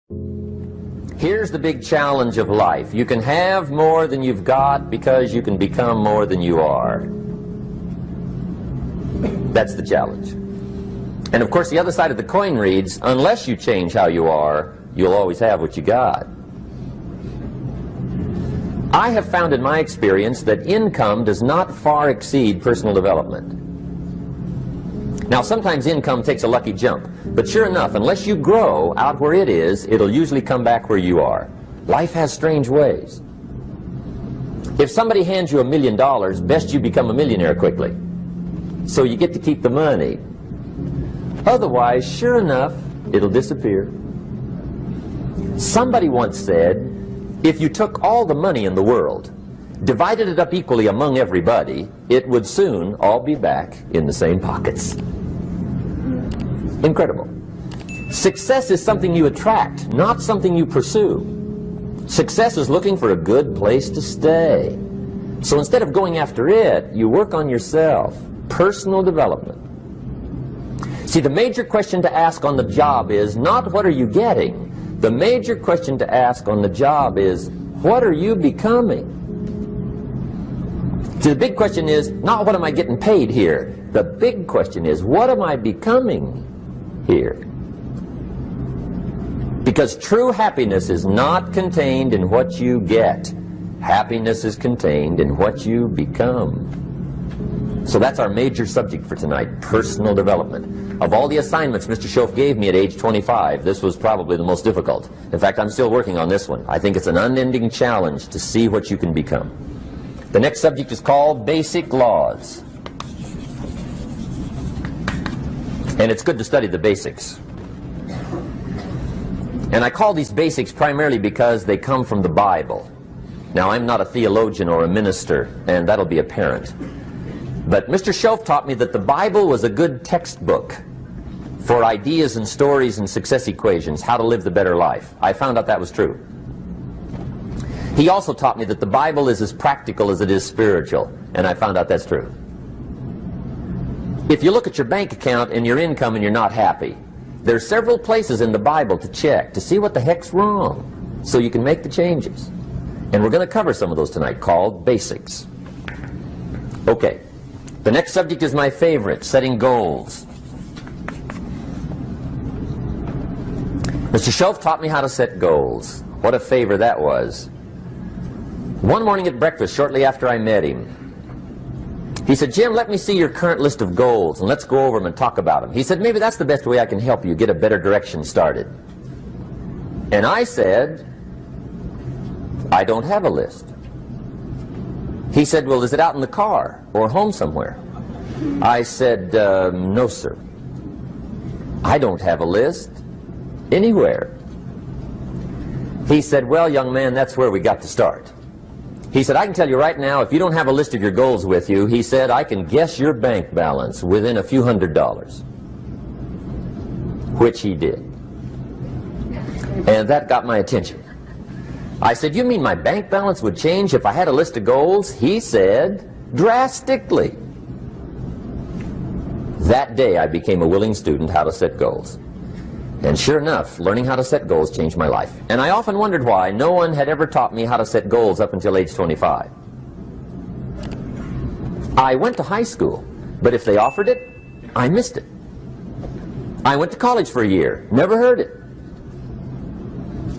Here's the big challenge of life. You can have more than you've got because you can become more than you are. That's the challenge. And of course the other side of the coin reads, unless you change how you are, you'll always have what you got. I have found in my experience that income does not far exceed personal development. Now sometimes income takes a lucky jump, but sure enough, unless you grow out where it is, it'll usually come back where you are. Life has strange ways. If somebody hands you $1 million, best you become a millionaire quickly, so you get to keep the money. Otherwise, sure enough, it'll disappear. Somebody once said, if you took all the money in the world, divided it up equally among everybody, it would soon all be back in the same pockets. Incredible. Success is something you attract, not something you pursue. Success is looking for a good place to stay. So instead of going after it, you work on yourself. Personal development. See, the major question to ask on the job is not what are you getting? The major question to ask on the job is, what are you becoming? See, the big question is not what am I getting paid here. The big question is, what am I becoming here? Because true happiness is not contained in what you get. Happiness is contained in what you become. So that's our major subject for tonight, personal development. Of all the assignments Mr. Schoaf gave me at age 25, this was probably the most difficult. In fact, I'm still working on this one. I think it's an unending challenge to see what you can become. The next subject is called basic laws. And it's good to study the basics. And I call these basics primarily because they come from the Bible. Now, I'm not a theologian or a minister, and that'll be apparent. But Mr. Schoaf taught me that the Bible was a good textbook for ideas and stories and success equations, how to live the better life. I found out that was true. He also taught me that the Bible is as practical as it is spiritual, and I found out that's true. If you look at your bank account and your income and you're not happy, there are several places in the Bible to check to see what the heck's wrong so you can make the changes. And we're going to cover some of those tonight, called basics. Okay. The next subject is my favorite, setting goals. Mr. Schoaf taught me how to set goals. What a favor that was. One morning at breakfast, shortly after I met him, he said, Jim, let me see your current list of goals, and let's go over them and talk about them. He said, maybe that's the best way I can help you get a better direction started. And I said, I don't have a list. He said, well, is it out in the car or home somewhere? I said, no, sir. I don't have a list anywhere. He said, well, young man, that's where we got to start. He said, I can tell you right now, if you don't have a list of your goals with you, he said, I can guess your bank balance within a few $100s. Which he did. And that got my attention. I said, you mean my bank balance would change if I had a list of goals? He said, drastically. That day I became a willing student how to set goals. And sure enough, learning how to set goals changed my life. And I often wondered why no one had ever taught me how to set goals up until age 25. I went to high school, but if they offered it, I missed it. I went to college for a year, never heard it.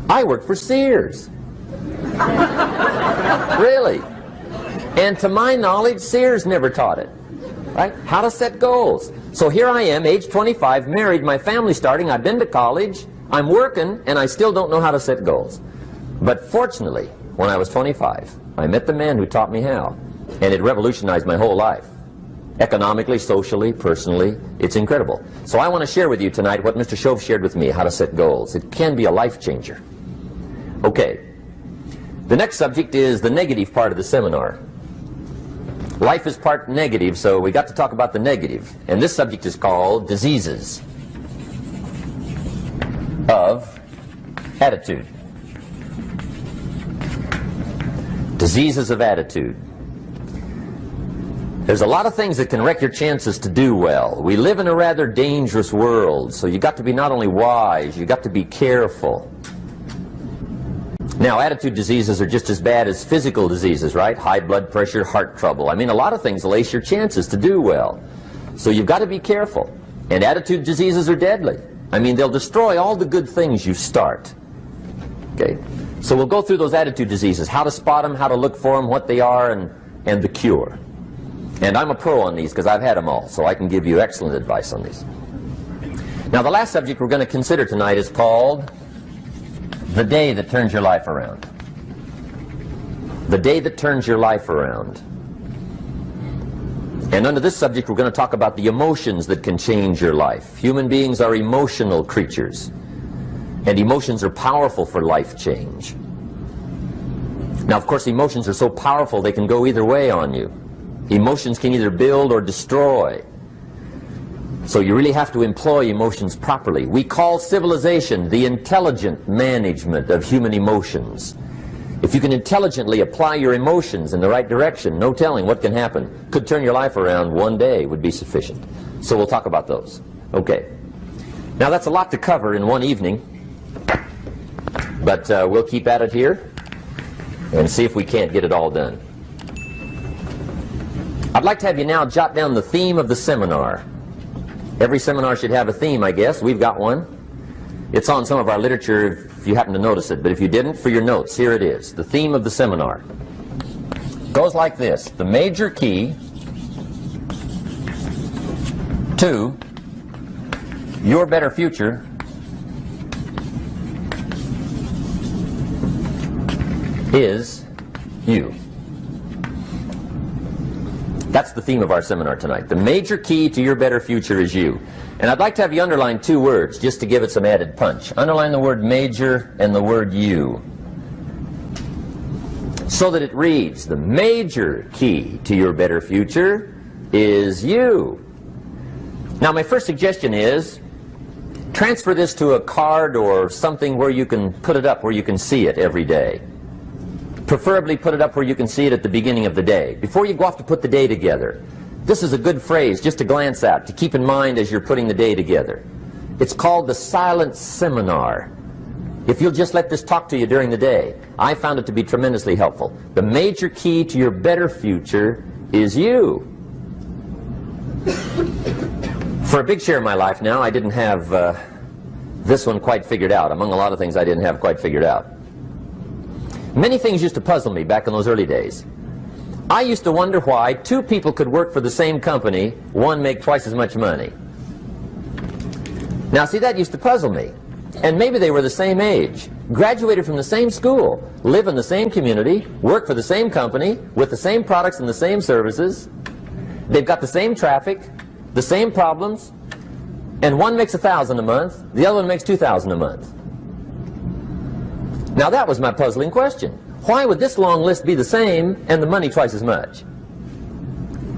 I worked for Sears. Really. And to my knowledge, Sears never taught it. Right? How to set goals. So here I am, age 25, married, my family's starting, I've been to college, I'm working, and I still don't know how to set goals. But fortunately, when I was 25, I met the man who taught me how, and it revolutionized my whole life. Economically, socially, personally, it's incredible. So I want to share with you tonight what Mr. Schoaf shared with me, how to set goals. It can be a life changer. Okay. The next subject is the negative part of the seminar. Life is part negative, so we got to talk about the negative. And this subject is called diseases of attitude. Diseases of attitude. There's a lot of things that can wreck your chances to do well. We live in a rather dangerous world, so you got to be not only wise, you got to be careful. Now, attitude diseases are just as bad as physical diseases, right? High blood pressure, heart trouble. I mean, a lot of things lace your chances to do well. So you've got to be careful. And attitude diseases are deadly. I mean, they'll destroy all the good things you start. Okay? So we'll go through those attitude diseases, how to spot them, how to look for them, what they are, and the cure. And I'm a pro on these because I've had them all, so I can give you excellent advice on these. Now, the last subject we're going to consider tonight is called the day that turns your life around. The day that turns your life around. And under this subject, we're going to talk about the emotions that can change your life. Human beings are emotional creatures, and emotions are powerful for life change. Now, of course, emotions are so powerful they can go either way on you. Emotions can either build or destroy. So you really have to employ emotions properly. We call civilization the intelligent management of human emotions. If you can intelligently apply your emotions in the right direction, no telling what can happen. Could turn your life around one day would be sufficient. So we'll talk about those. Okay. Now that's a lot to cover in one evening, but we'll keep at it here and see if we can't get it all done. I'd like to have you now jot down the theme of the seminar. Every seminar should have a theme, I guess. We've got one. It's on some of our literature if you happen to notice it, but if you didn't, for your notes, here it is. The theme of the seminar goes like this: the major key to your better future is you. That's the theme of our seminar tonight. The major key to your better future is you. And I'd like to have you underline two words just to give it some added punch. Underline the word major and the word you, so that it reads, the major key to your better future is you. Now, my first suggestion is transfer this to a card or something where you can put it up, where you can see it every day. Preferably put it up where you can see it at the beginning of the day, before you go off to put the day together. This is a good phrase just to glance at, to keep in mind as you're putting the day together. It's called the silent seminar. If you'll just let this talk to you during the day, I found it to be tremendously helpful. The major key to your better future is you. For a big share of my life now, I didn't have this one quite figured out. Among a lot of things I didn't have quite figured out. Many things used to puzzle me back in those early days. I used to wonder why two people could work for the same company, one make twice as much money. Now, see, that used to puzzle me. And maybe they were the same age, graduated from the same school, live in the same community, work for the same company, with the same products and the same services. They've got the same traffic, the same problems, and one makes $1,000 a month, the other one makes $2,000 a month. Now that was my puzzling question. Why would this long list be the same and the money twice as much?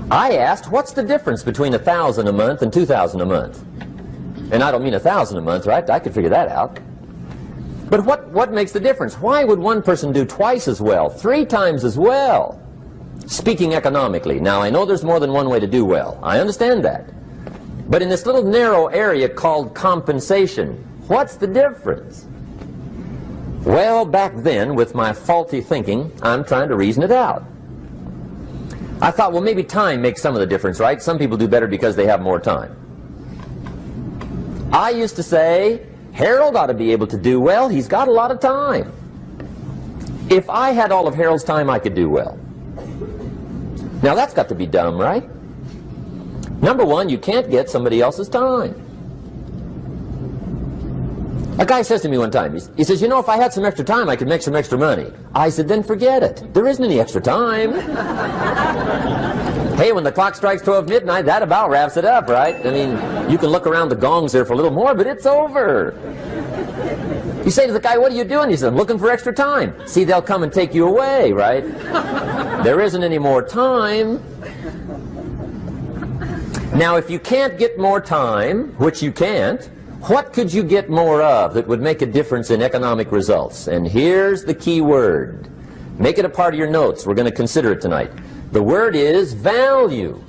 I asked, what's the difference between $1,000 a month and $2,000 a month? And I don't mean $1,000 a month, right? I could figure that out. But what makes the difference? Why would one person do twice as well, 3 times as well? Speaking economically. Now, I know there's more than one way to do well. I understand that. But in this little narrow area called compensation, what's the difference? Well, back then, with my faulty thinking, I'm trying to reason it out. I thought, well, maybe time makes some of the difference, right? Some people do better because they have more time. I used to say, Harold ought to be able to do well. He's got a lot of time. If I had all of Harold's time, I could do well. Now, that's got to be dumb, right? Number one, you can't get somebody else's time. A guy says to me one time, he says, you know, if I had some extra time, I could make some extra money. I said, then forget it. There isn't any extra time. Hey, when the clock strikes 12 midnight, that about wraps it up, right? I mean, you can look around the gongs there for a little more, but it's over. You say to the guy, what are you doing? He says, I'm looking for extra time. See, they'll come and take you away, right? There isn't any more time. Now, if you can't get more time, which you can't, what could you get more of that would make a difference in economic results? And here's the key word. Make it a part of your notes. We're going to consider it tonight. The word is value.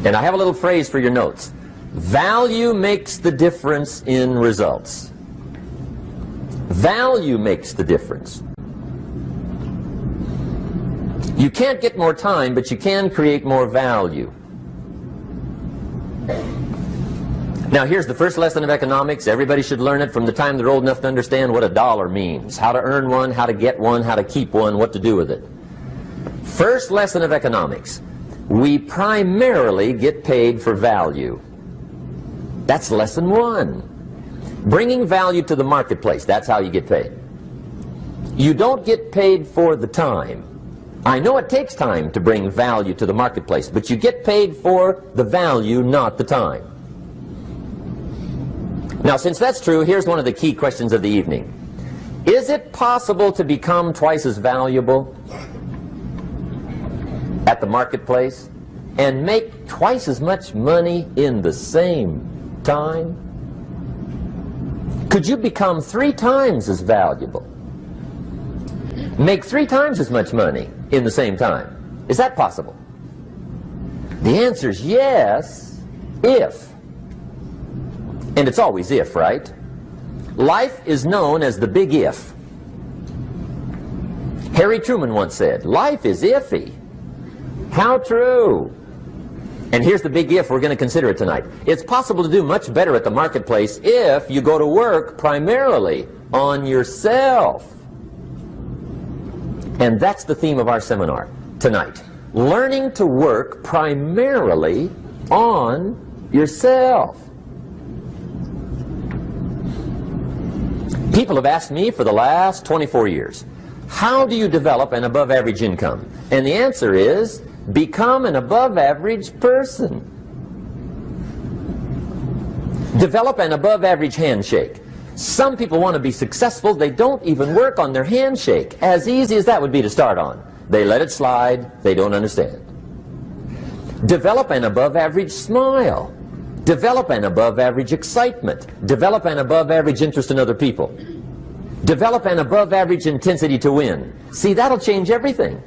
And I have a little phrase for your notes. Value makes the difference in results. Value makes the difference. You can't get more time, but you can create more value. Now here's the first lesson of economics. Everybody should learn it from the time they're old enough to understand what a dollar means, how to earn one, how to get one, how to keep one, what to do with it. First lesson of economics. We primarily get paid for value. That's lesson one. Bringing value to the marketplace, that's how you get paid. You don't get paid for the time. I know it takes time to bring value to the marketplace, but you get paid for the value, not the time. Now, since that's true, here's one of the key questions of the evening. Is it possible to become twice as valuable at the marketplace and make twice as much money in the same time? Could you become 3 times as valuable? Make 3 times as much money in the same time? Is that possible? The answer is yes, if. And it's always if, right? Life is known as the big if. Harry Truman once said, life is iffy. How true. And here's the big if we're going to consider it tonight. It's possible to do much better at the marketplace if you go to work primarily on yourself. And that's the theme of our seminar tonight. Learning to work primarily on yourself. People have asked me for the last 24 years, how do you develop an above average income? And the answer is, become an above average person. Develop an above average handshake. Some people want to be successful, they don't even work on their handshake. As easy as that would be to start on. They let it slide, they don't understand. Develop an above average smile. Develop an above average excitement. Develop an above average interest in other people. Develop an above average intensity to win. See, that'll change everything.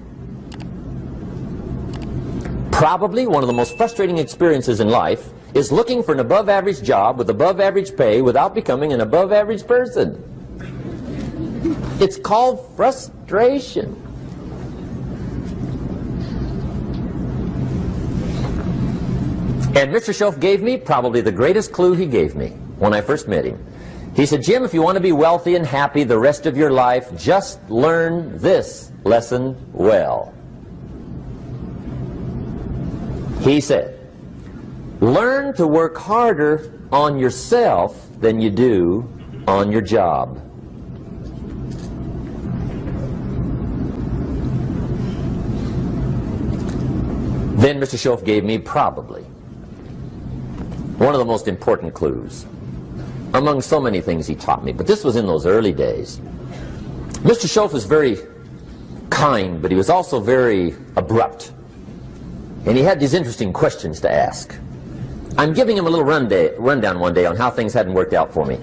Probably one of the most frustrating experiences in life is looking for an above average job with above average pay without becoming an above average person. It's called frustration. And Mr. Schoaf gave me probably the greatest clue he gave me when I first met him. He said, Jim, if you want to be wealthy and happy the rest of your life, just learn this lesson well. He said, learn to work harder on yourself than you do on your job. Then Mr. Schoaf gave me probably one of the most important clues among so many things he taught me, but this was in those early days. Mr. Schoaf was very kind, but he was also very abrupt. And he had these interesting questions to ask. I'm giving him a little rundown one day on how things hadn't worked out for me.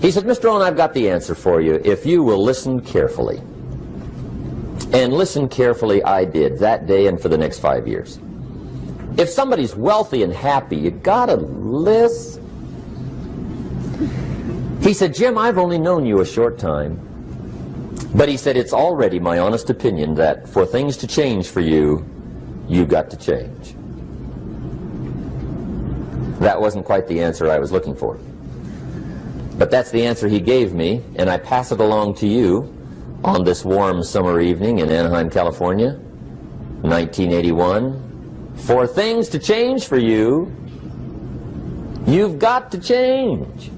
He said, Mr. Rohn, I've got the answer for you if you will listen carefully. And listen carefully I did that day and for the next 5 years. If somebody's wealthy and happy, you gotta listen. He said, Jim, I've only known you a short time. But he said, it's already my honest opinion that for things to change for you, you've got to change. That wasn't quite the answer I was looking for. But that's the answer he gave me, and I pass it along to you on this warm summer evening in Anaheim, California, 1981. For things to change for you, you've got to change.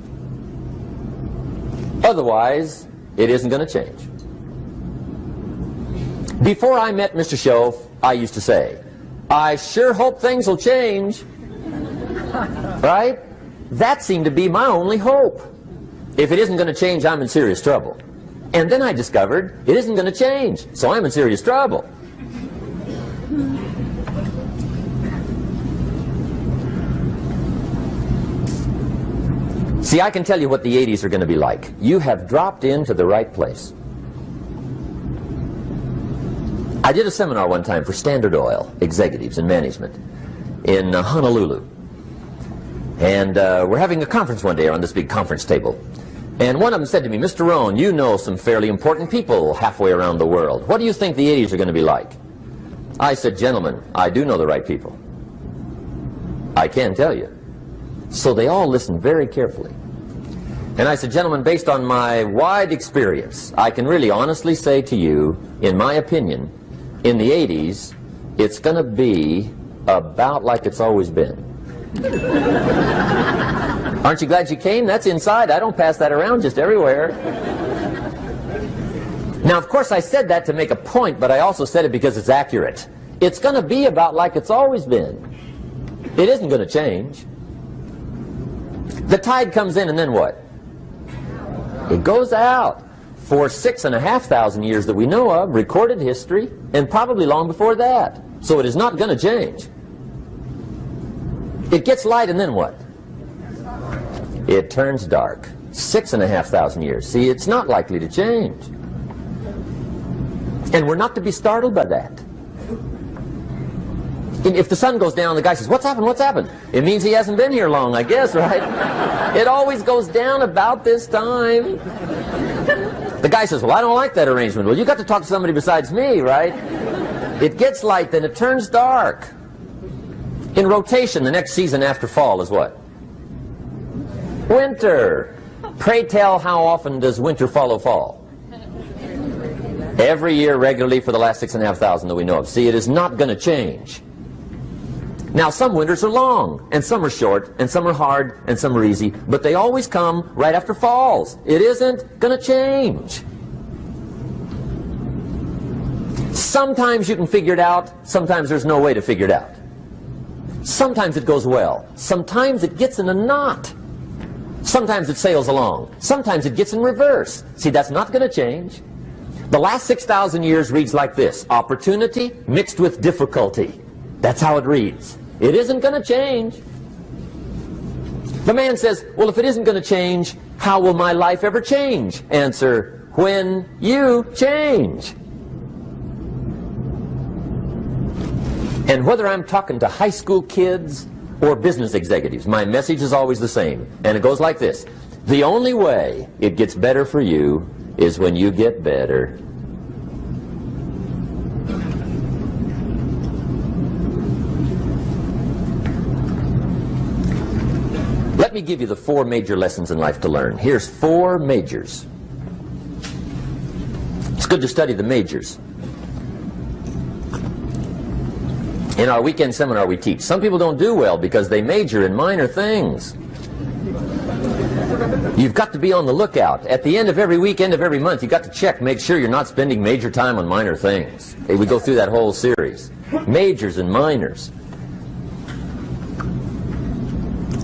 Otherwise, it isn't going to change. Before I met Mr. Schoaf, I used to say, I sure hope things will change. Right? That seemed to be my only hope. If it isn't going to change, I'm in serious trouble. And then I discovered it isn't going to change, so I'm in serious trouble. See, I can tell you what the 80s are going to be like. You have dropped into the right place. I did a seminar one time for Standard Oil executives and management in Honolulu. And we're having a conference one day on this big conference table. And one of them said to me, Mr. Rohn, you know some fairly important people halfway around the world. What do you think the 80s are going to be like? I said, gentlemen, I do know the right people. I can tell you. So they all listened very carefully. And I said, gentlemen, based on my wide experience, I can really honestly say to you, in my opinion, in the 80s, it's going to be about like it's always been. Aren't you glad you came? That's inside. I don't pass that around just everywhere. Now, of course, I said that to make a point, but I also said it because it's accurate. It's going to be about like it's always been. It isn't going to change. The tide comes in, and then what? It goes out. For 6,500 years that we know of, recorded history, and probably long before that. So it is not going to change. It gets light, and then what? It turns dark. 6,500 years. See, it's not likely to change. And we're not to be startled by that. If the sun goes down, the guy says, what's happened, what's happened? It means he hasn't been here long, I guess, right? It always goes down about this time. The guy says, well, I don't like that arrangement. Well, you got to talk to somebody besides me, right? It gets light, then it turns dark. In rotation, the next season after fall is what? Winter. Pray tell, how often does winter follow fall? Every year regularly for the last 6,500 that we know of. See, it is not going to change. Now, some winters are long, and some are short, and some are hard, and some are easy, but they always come right after falls. It isn't going to change. Sometimes you can figure it out, sometimes there's no way to figure it out. Sometimes it goes well, sometimes it gets in a knot. Sometimes it sails along, sometimes it gets in reverse. See, that's not going to change. The last 6,000 years reads like this: opportunity mixed with difficulty. That's how it reads. It isn't going to change. The man says, well, if it isn't going to change, how will my life ever change? Answer, when you change. And whether I'm talking to high school kids or business executives, my message is always the same. And it goes like this: the only way it gets better for you is when you get better. Let me give you the 4 major lessons in life to learn. Here's 4 majors. It's good to study the majors. In our weekend seminar we teach. Some people don't do well because they major in minor things. You've got to be on the lookout. At the end of every week, end of every month, you've got to check, make sure you're not spending major time on minor things. Okay, we go through that whole series. Majors and minors.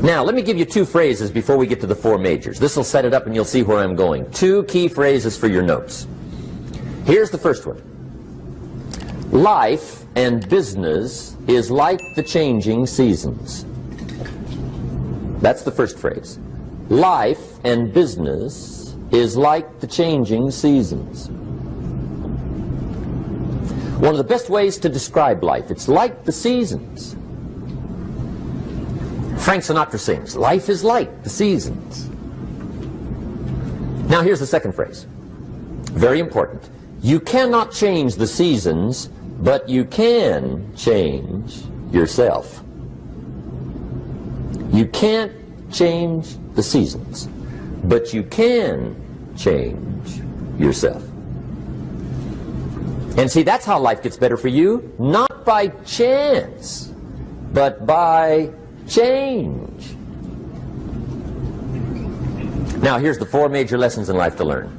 Now, let me give you 2 phrases before we get to the 4 majors. This will set it up and you'll see where I'm going. 2 key phrases for your notes. Here's the first one. Life and business is like the changing seasons. That's the first phrase. Life and business is like the changing seasons. One of the best ways to describe life, it's like the seasons. Frank Sinatra sings, life is like the seasons. Now here's the second phrase. Very important. You cannot change the seasons, but you can change yourself. You can't change the seasons, but you can change yourself. And see, that's how life gets better for you, not by chance, but by change. Now, here's the 4 major lessons in life to learn.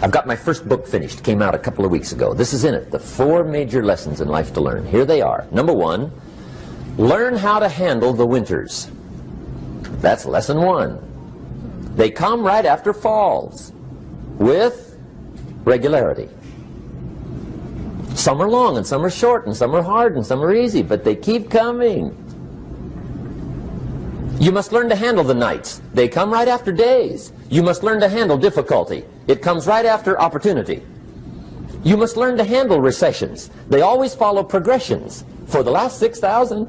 I've got my first book finished. Came out a couple of weeks ago. This is in it. The 4 major lessons in life to learn. Here they are. Number 1, learn how to handle the winters. That's lesson 1. They come right after falls with regularity. Some are long and some are short and some are hard and some are easy, but they keep coming. You must learn to handle the nights. They come right after days. You must learn to handle difficulty. It comes right after opportunity. You must learn to handle recessions. They always follow progressions. For the last 6,000.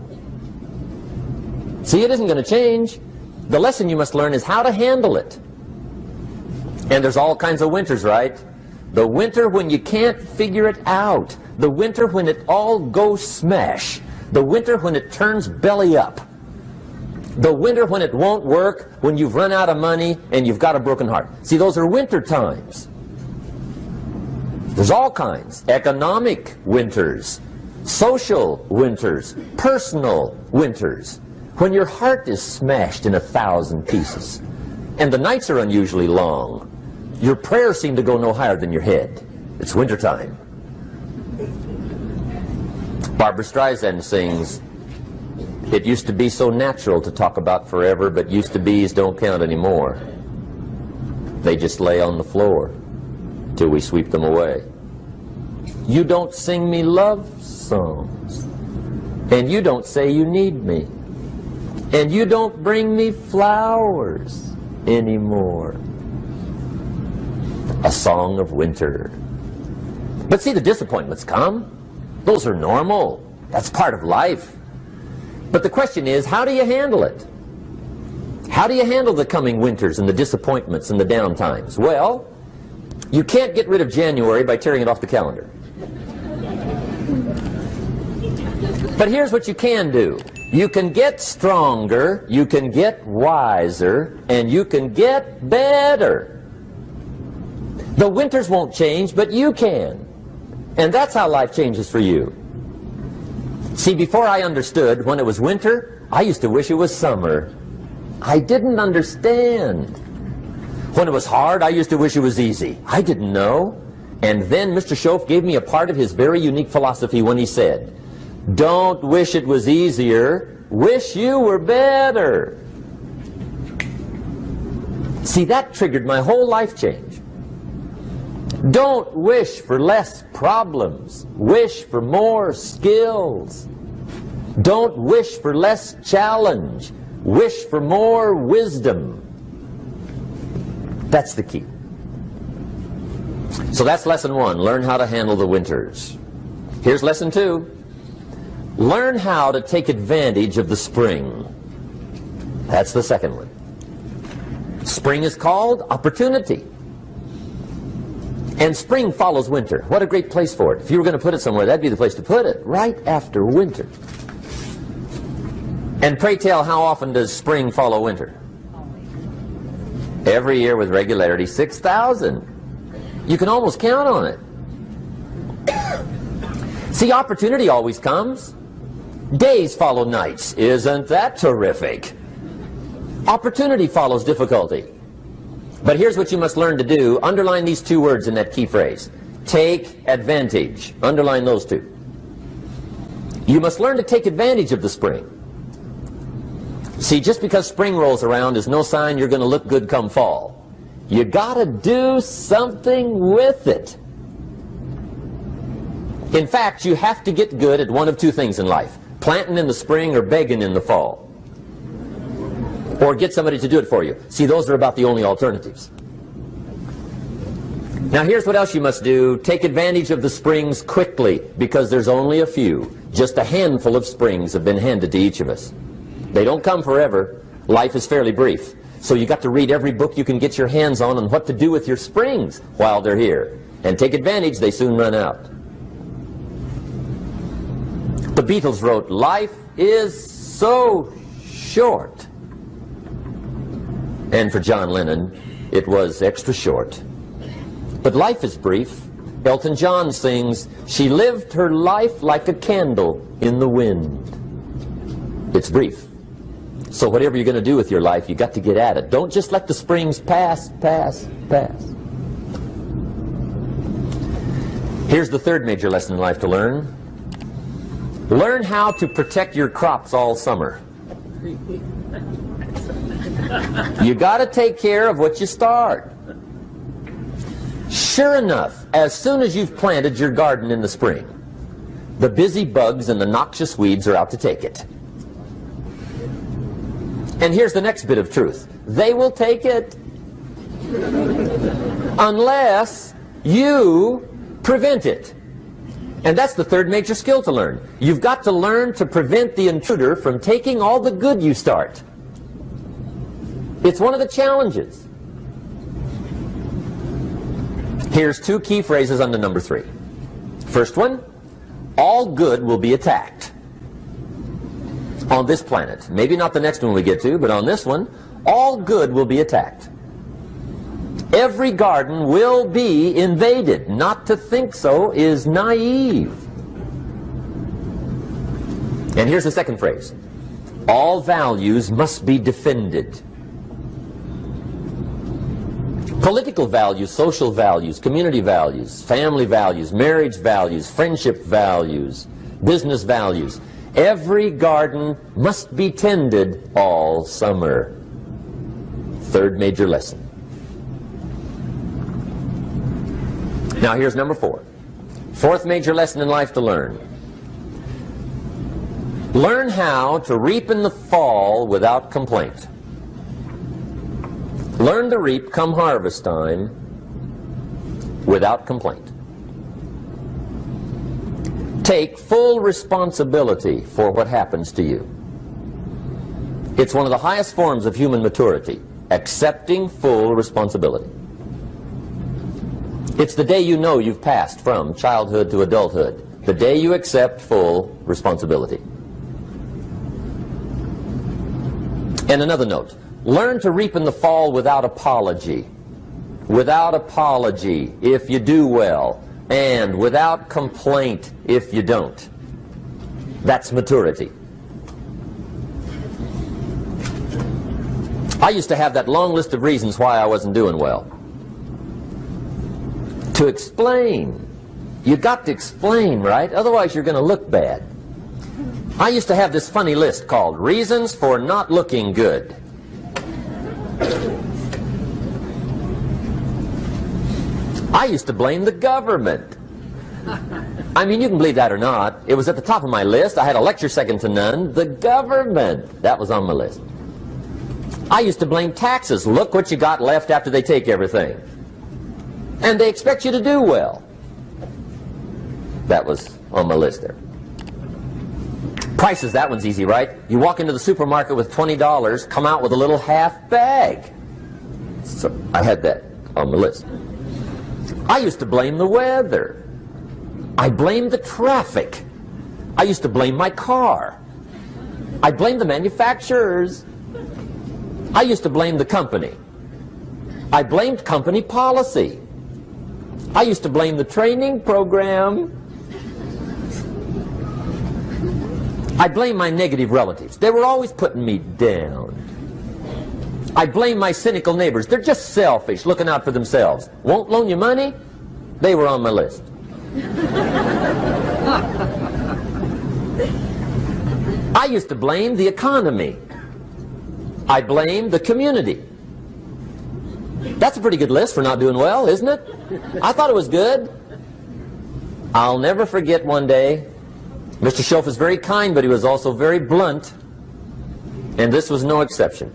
See, it isn't going to change. The lesson you must learn is how to handle it. And there's all kinds of winters, right? The winter when you can't figure it out. The winter when it all goes smash. The winter when it turns belly up. The winter when it won't work, when you've run out of money and you've got a broken heart. See, those are winter times. There's all kinds. Economic winters, social winters, personal winters. When your heart is smashed in 1,000 pieces and the nights are unusually long, your prayers seem to go no higher than your head. It's wintertime. Barbra Streisand sings, "It used to be so natural to talk about forever, but used to be's don't count anymore. They just lay on the floor till we sweep them away. You don't sing me love songs, and you don't say you need me, and you don't bring me flowers anymore." A song of winter. But see, the disappointments come. Those are normal. That's part of life. But the question is, how do you handle it? How do you handle the coming winters and the disappointments and the down times? Well, you can't get rid of January by tearing it off the calendar. But here's what you can do. You can get stronger, you can get wiser, and you can get better. The winters won't change, but you can. And that's how life changes for you. See, before I understood, when it was winter, I used to wish it was summer. I didn't understand. When it was hard, I used to wish it was easy. I didn't know. And then Mr. Schoaf gave me a part of his very unique philosophy when he said, "Don't wish it was easier, wish you were better." See, that triggered my whole life change. Don't wish for less problems, wish for more skills. Don't wish for less challenge, wish for more wisdom. That's the key. So that's lesson one, learn how to handle the winters. Here's lesson two, learn how to take advantage of the spring. That's the second one. Spring is called opportunity. And spring follows winter. What a great place for it. If you were going to put it somewhere, that'd be the place to put it, right after winter. And pray tell, how often does spring follow winter? Every year with regularity, 6,000. You can almost count on it. See, opportunity always comes. Days follow nights. Isn't that terrific? Opportunity follows difficulty. But here's what you must learn to do. Underline these two words in that key phrase. Take advantage. Underline those two. You must learn to take advantage of the spring. See, just because spring rolls around is no sign you're going to look good come fall. You got to do something with it. In fact, you have to get good at one of two things in life. Planting in the spring or begging in the fall. Or get somebody to do it for you. See, those are about the only alternatives. Now here's what else you must do. Take advantage of the springs quickly, because there's only a few. Just a handful of springs have been handed to each of us. They don't come forever. Life is fairly brief. So you got to read every book you can get your hands on what to do with your springs while they're here. And take advantage, they soon run out. The Beatles wrote, "Life is so short." And for John Lennon, it was extra short. But life is brief. Elton John sings, "She lived her life like a candle in the wind." It's brief. So whatever you're going to do with your life, you got to get at it. Don't just let the springs pass. Here's the third major lesson in life to learn. Learn how to protect your crops all summer. You got to take care of what you start. Sure enough, as soon as you've planted your garden in the spring, the busy bugs and the noxious weeds are out to take it. And here's the next bit of truth. They will take it unless you prevent it. And that's the third major skill to learn. You've got to learn to prevent the intruder from taking all the good you start. It's one of the challenges. Here's two key phrases under number 3. First one, all good will be attacked on this planet. Maybe not the next one we get to, but on this one, all good will be attacked. Every garden will be invaded. Not to think so is naive. And here's the second phrase. All values must be defended. Political values, social values, community values, family values, marriage values, friendship values, business values. Every garden must be tended all summer. Third major lesson. Now here's number 4. Fourth major lesson in life to learn. Learn how to reap in the fall without complaint. Learn to reap come harvest time without complaint. Take full responsibility for what happens to you. It's one of the highest forms of human maturity, accepting full responsibility. It's the day you know you've passed from childhood to adulthood, the day you accept full responsibility. And another note, learn to reap in the fall without apology. Without apology if you do well, and without complaint if you don't. That's maturity. I used to have that long list of reasons why I wasn't doing well. To explain. You got to explain, right? Otherwise you're going to look bad. I used to have this funny list called Reasons for Not Looking Good. I used to blame the government. I mean, you can believe that or not. It was at the top of my list. I had a lecture second to none. The government. That was on my list. I used to blame taxes. Look what you got left after they take everything. And they expect you to do well. That was on my list there. Prices, that one's easy, right? You walk into the supermarket with $20, come out with a little half bag. So I had that on my list. I used to blame the weather. I blamed the traffic. I used to blame my car. I blamed the manufacturers. I used to blame the company. I blamed company policy. I used to blame the training program. I blame my negative relatives. They were always putting me down. I blame my cynical neighbors. They're just selfish, looking out for themselves. Won't loan you money? They were on my list. I used to blame the economy. I blamed the community. That's a pretty good list for not doing well, isn't it? I thought it was good. I'll never forget one day, Mr. Schoaf was very kind, but he was also very blunt, and this was no exception.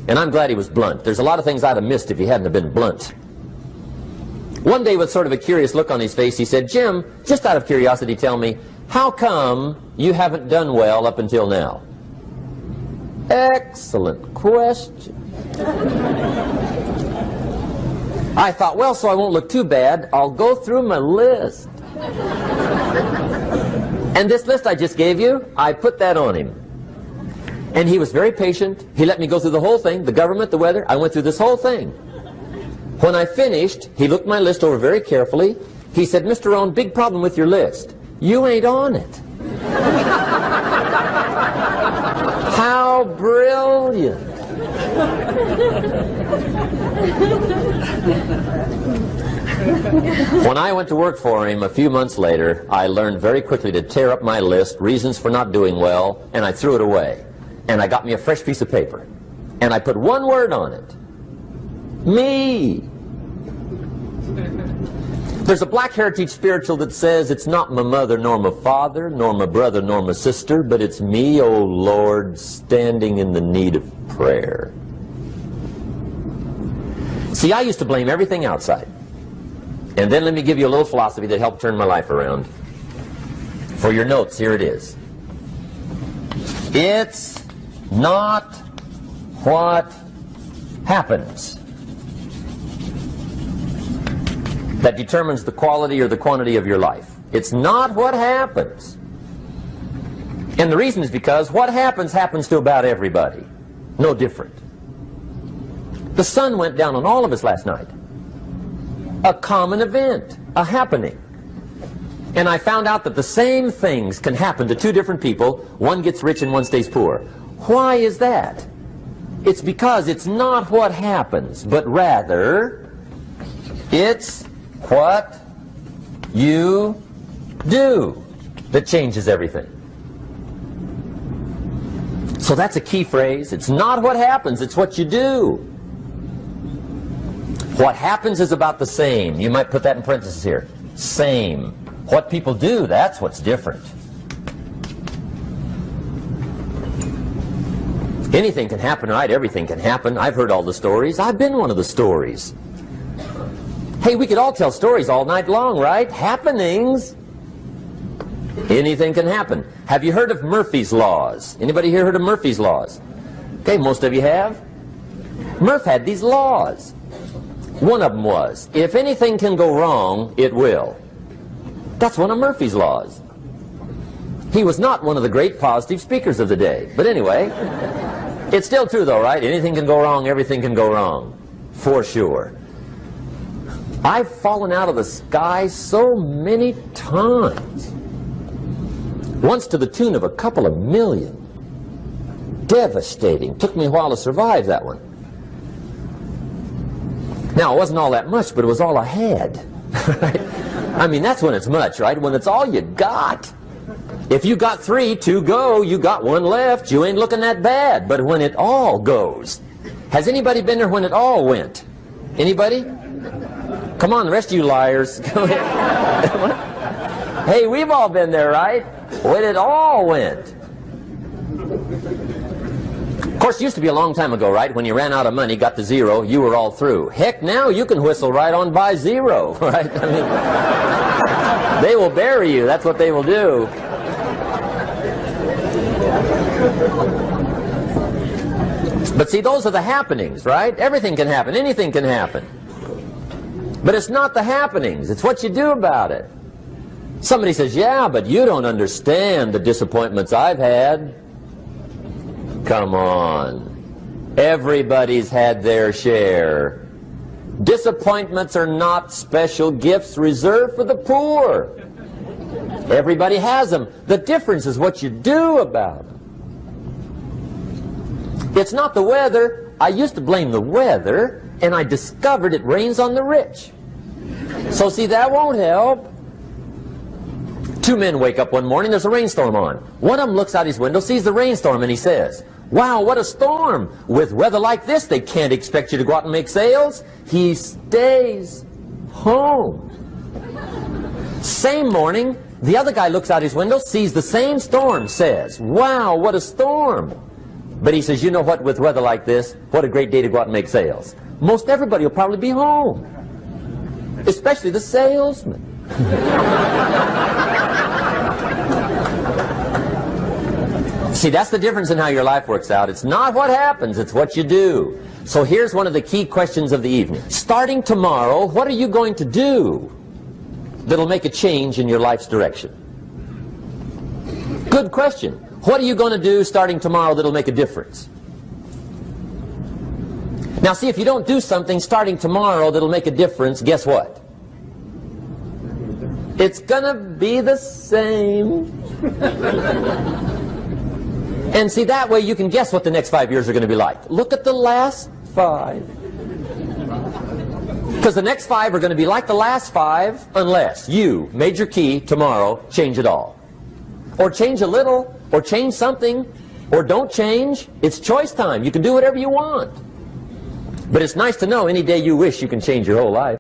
And I'm glad he was blunt. There's a lot of things I'd have missed if he hadn't have been blunt. One day, with sort of a curious look on his face, he said, "Jim, just out of curiosity, tell me, how come you haven't done well up until now?" Excellent question. I thought, well, so I won't look too bad, I'll go through my list. And this list I just gave you, I put that on him. And he was very patient. He let me go through the whole thing, the government, the weather. I went through this whole thing. When I finished, he looked my list over very carefully. He said, "Mr. Rohn, big problem with your list. You ain't on it." How brilliant. When I went to work for him a few months later, I learned very quickly to tear up my list, reasons for not doing well, and I threw it away. And I got me a fresh piece of paper. And I put one word on it. Me. There's a Black Heritage spiritual that says, "It's not my mother nor my father, nor my brother nor my sister, but it's me, O Lord, standing in the need of prayer." See, I used to blame everything outside. And then let me give you a little philosophy that helped turn my life around. For your notes, here it is. It's not what happens that determines the quality or the quantity of your life. It's not what happens. And the reason is because what happens happens to about everybody. No different. The sun went down on all of us last night. A common event, a happening. And I found out that the same things can happen to two different people. One gets rich and one stays poor. Why is that? It's because it's not what happens, but rather it's what you do that changes everything. So that's a key phrase. It's not what happens, it's what you do. What happens is about the same. You might put that in parentheses here. Same. What people do, that's what's different. Anything can happen, right? Everything can happen. I've heard all the stories. I've been one of the stories. Hey, we could all tell stories all night long, right? Happenings. Anything can happen. Have you heard of Murphy's Laws? Anybody here heard of Murphy's Laws? Okay, most of you have. Murph had these laws. One of them was, if anything can go wrong, it will. That's one of Murphy's Laws. He was not one of the great positive speakers of the day. But anyway, it's still true though, right? Anything can go wrong, everything can go wrong. For sure. I've fallen out of the sky so many times. Once to the tune of a couple of million. Devastating. Took me a while to survive that one. Now, it wasn't all that much, but it was all I had. I mean, that's when it's much, right? When it's all you got. If you got 3, 2 go, you got 1 left, you ain't looking that bad. But when it all goes, has anybody been there when it all went? Anybody? Come on, the rest of you liars. Hey, we've all been there, right? When it all went. Of course, it used to be a long time ago, right? When you ran out of money, got to 0, you were all through. Heck, now you can whistle right on by 0, right? I mean, they will bury you. That's what they will do. But see, those are the happenings, right? Everything can happen. Anything can happen. But it's not the happenings. It's what you do about it. Somebody says, yeah, but you don't understand the disappointments I've had. Come on. Everybody's had their share. Disappointments are not special gifts reserved for the poor. Everybody has them. The difference is what you do about them. It's not the weather. I used to blame the weather, and I discovered it rains on the rich. So see, that won't help. 2 men wake up one morning, there's a rainstorm on. One of them looks out his window, sees the rainstorm, and he says, wow, what a storm. With weather like this, they can't expect you to go out and make sales. He stays home. Same morning, the other guy looks out his window, sees the same storm, says, wow, what a storm. But he says, you know what, with weather like this, what a great day to go out and make sales. Most everybody will probably be home. Especially the salesman. See, that's the difference in how your life works out. It's not what happens, it's what you do. So here's one of the key questions of the evening. Starting tomorrow, what are you going to do that'll make a change in your life's direction? Good question. What are you going to do starting tomorrow that'll make a difference? Now see, if you don't do something starting tomorrow that'll make a difference, guess what? It's gonna be the same. And see, that way you can guess what the next 5 years are going to be like. Look at the last 5. Because the next 5 are going to be like the last 5 unless you, major key, tomorrow, change it all. Or change a little, or change something, or don't change. It's choice time. You can do whatever you want. But it's nice to know any day you wish you can change your whole life.